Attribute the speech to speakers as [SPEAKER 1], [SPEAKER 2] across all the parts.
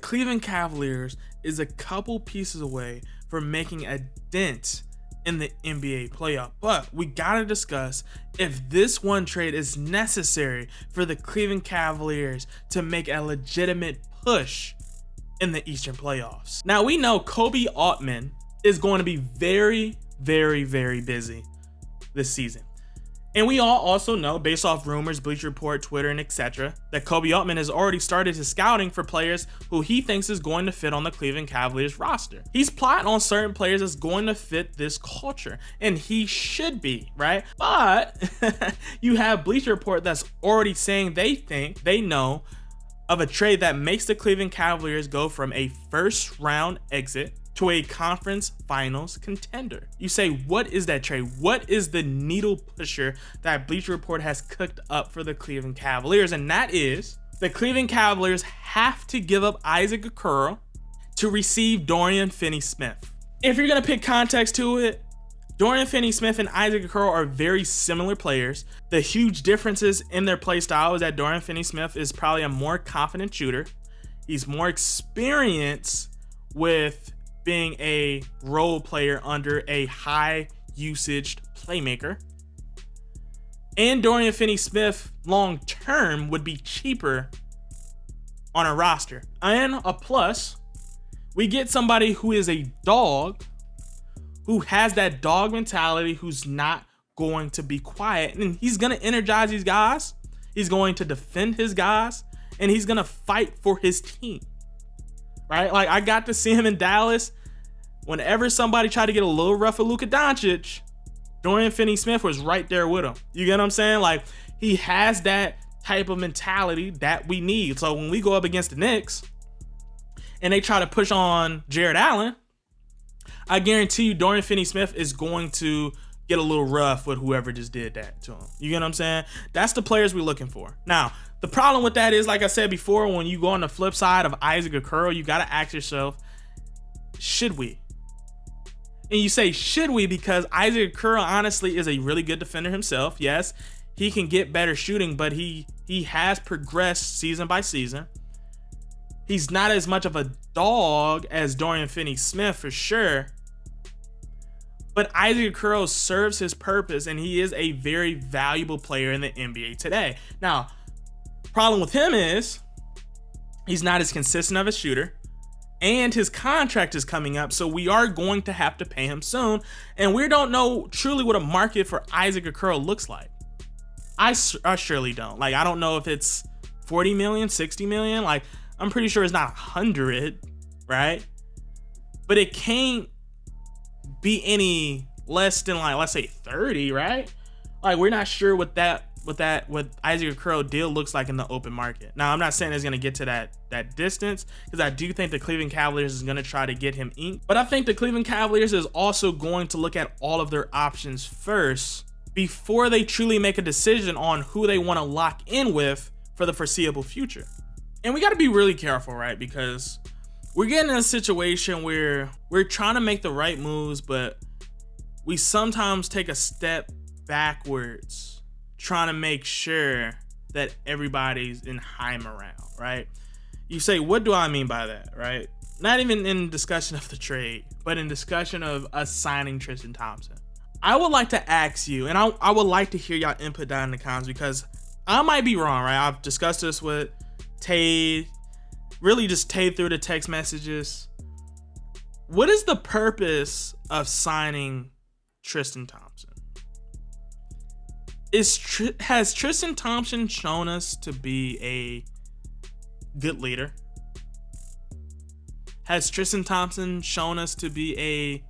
[SPEAKER 1] Cleveland Cavaliers is a couple pieces away from making a dent in the NBA playoff, but we gotta discuss if this one trade is necessary for the Cleveland Cavaliers to make a legitimate push in the Eastern playoffs. Now, we know Kobe Altman is going to be very, very, very busy this season. And we all also know, based off rumors, Bleacher Report, Twitter, and etc., that Kobe Altman has already started his scouting for players who he thinks is going to fit on the Cleveland Cavaliers roster. He's plotting on certain players that's going to fit this culture, and he should be, right? But you have Bleacher Report that's already saying they know of a trade that makes the Cleveland Cavaliers go from a first round exit to a conference finals contender. You say, what is that trade? What is the needle pusher that Bleacher Report has cooked up for the Cleveland Cavaliers? And that is, the Cleveland Cavaliers have to give up Isaac Okoro to receive Dorian Finney-Smith. If you're gonna pick context to it, Dorian Finney-Smith and Isaac Okoro are very similar players. The huge differences in their play style is that Dorian Finney-Smith is probably a more confident shooter. He's more experienced with being a role player under a high usaged playmaker. And Dorian Finney-Smith long term would be cheaper on a roster. And a plus, we get somebody who is a dog, who has that dog mentality, who's not going to be quiet, and he's going to energize these guys. He's going to defend his guys, and he's going to fight for his team. Right? Like, I got to see him in Dallas. Whenever somebody tried to get a little rough with Luka Doncic, Dorian Finney-Smith was right there with him. You get what I'm saying? Like, he has that type of mentality that we need. So when we go up against the Knicks and they try to push on Jared Allen, I guarantee you Dorian Finney-Smith is going to get a little rough with whoever just did that to him. You get what I'm saying? That's the players we're looking for. Now, the problem with that is, like I said before, when you go on the flip side of Isaac Okoro, you got to ask yourself, should we? And you say, should we? Because Isaac Okoro honestly is a really good defender himself. Yes, he can get better shooting, but he has progressed season by season. He's not as much of a dog as Dorian Finney-Smith for sure. But Isaac Okoro serves his purpose, and he is a very valuable player in the NBA today. Now, problem with him is he's not as consistent of a shooter, and his contract is coming up, so we are going to have to pay him soon, and we don't know truly what a market for Isaac Okoro looks like. I surely don't. Like, I don't know if it's 40 million, 60 million. Like, I'm pretty sure it's not 100, right? But it can't be any less than, like, let's say 30, right? Like, we're not sure what Isaac Okoro deal looks like in the open market. Now, I'm not saying it's going to get to that distance, because I do think the Cleveland Cavaliers is going to try to get him inked. But I think the Cleveland Cavaliers is also going to look at all of their options first before they truly make a decision on who they want to lock in with for the foreseeable future. And we got to be really careful, right? Because we're getting in a situation where we're trying to make the right moves, but we sometimes take a step backwards trying to make sure that everybody's in high morale, right? You say, what do I mean by that, right? Not even in discussion of the trade, but in discussion of us signing Tristan Thompson. I would like to ask you, and I would like to hear y'all input down in the comments, because I might be wrong, right? I've discussed this with Tay, really just Tay through the text messages. What is the purpose of signing Tristan Thompson? Has Tristan Thompson shown us to be a good leader? Has Tristan Thompson shown us to be a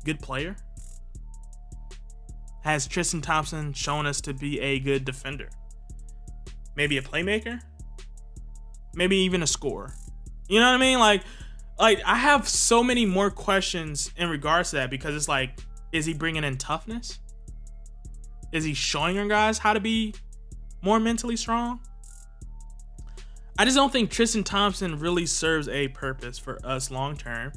[SPEAKER 1] good player? Has Tristan Thompson shown us to be a good defender? Maybe a playmaker? Maybe even a scorer? You know what I mean? Like I have so many more questions in regards to that, because it's like, is he bringing in toughness? Is he showing your guys how to be more mentally strong? I just don't think Tristan Thompson really serves a purpose for us long term.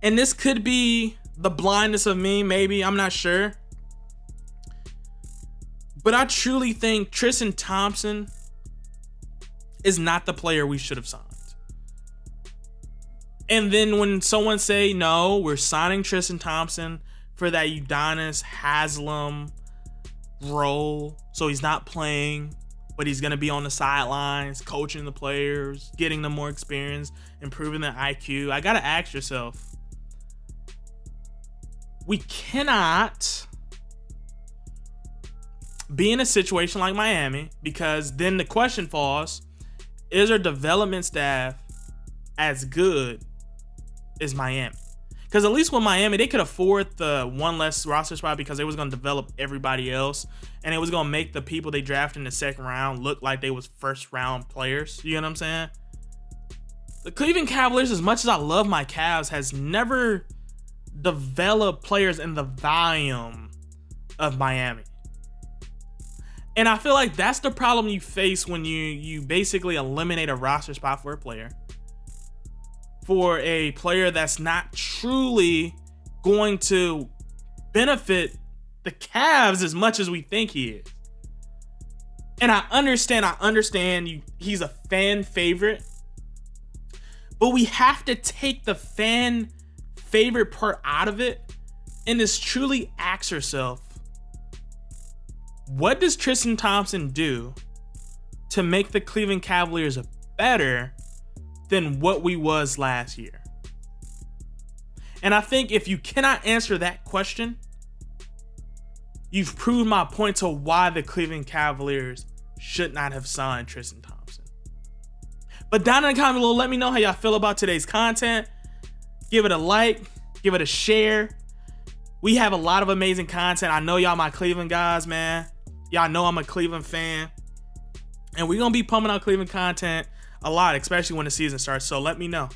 [SPEAKER 1] And this could be the blindness of me, maybe, I'm not sure. But I truly think Tristan Thompson is not the player we should have signed. And then when someone say, no, we're signing Tristan Thompson for that Udonis Haslam role, so he's not playing, but he's going to be on the sidelines, coaching the players, getting them more experience, improving their IQ. I got to ask yourself, we cannot be in a situation like Miami, because then the question falls, is our development staff as good as Miami? Because at least with Miami, they could afford the one less roster spot because they was going to develop everybody else, and it was going to make the people they drafted in the second round look like they was first round players. You know what I'm saying? The Cleveland Cavaliers, as much as I love my Cavs, has never developed players in the volume of Miami. And I feel like that's the problem you face when you basically eliminate a roster spot for a player. For a player that's not truly going to benefit the Cavs as much as we think he is. And I understand he's a fan favorite. But we have to take the fan favorite part out of it and just truly ask yourself, what does Tristan Thompson do to make the Cleveland Cavaliers better than what we was last year? And I think if you cannot answer that question, you've proved my point to why the Cleveland Cavaliers should not have signed Tristan Thompson. But down in the comment below, let me know how y'all feel about today's content. Give it a like, give it a share. We have a lot of amazing content. I know y'all my Cleveland guys, man. Y'all know I'm a Cleveland fan. And we're going to be pumping out Cleveland content a lot, especially when the season starts. So let me know.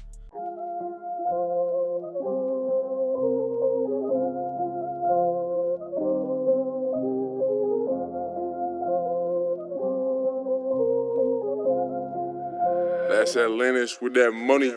[SPEAKER 2] That's that Lennox with that money.